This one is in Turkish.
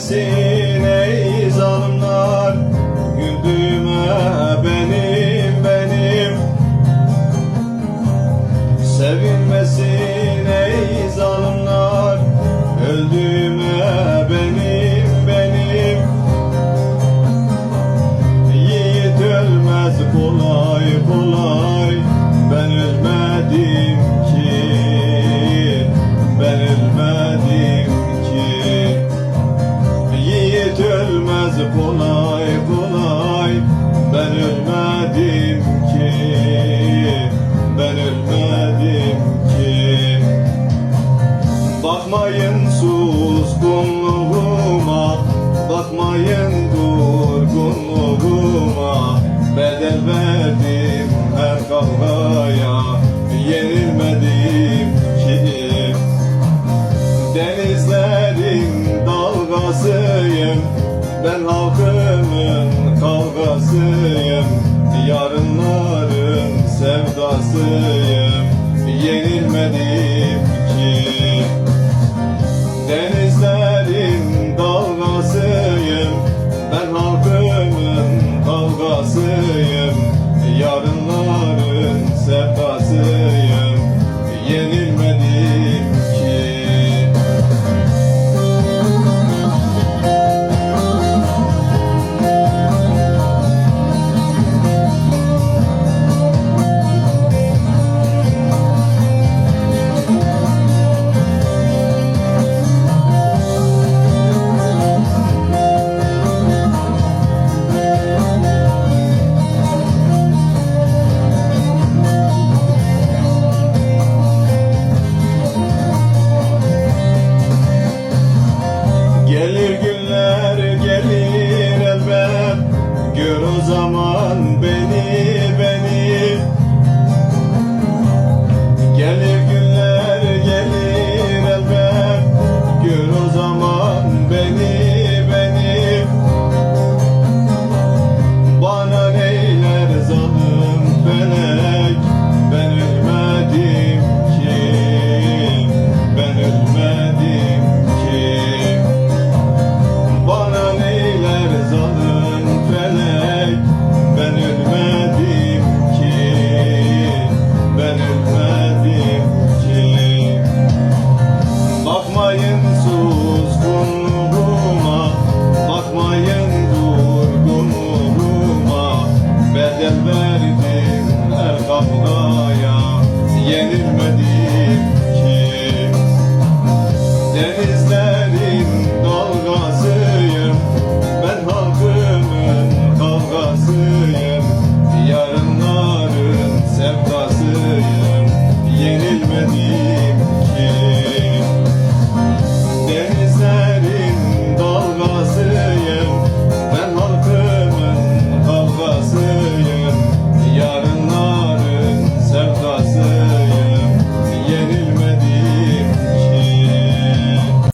Sevinmesin ey zalimler, güldüğüme benim. Sevinmesin ey zalimler, öldüğüme benim. Yiğit ölmez kolay, ben ölmedim ki, ben ölmedim ki. Yiğit ölmez kolay, ben ölmedim ki, ben ölmedim ki. Bakmayın suskunluğuma, bakmayın durgunluğuma. Bedel verdim her kavgaya, yenilmedim ki. Denizlerin dalgasıyım, ben halkımın kavgasıyım. Yarınların sevdasıyım, yenilmedim ki. Denizlerin dalgasıyım, ben halkımın kavgasıyım. Yarınların sevdasıyım, yenilmedim ki. Gelir gün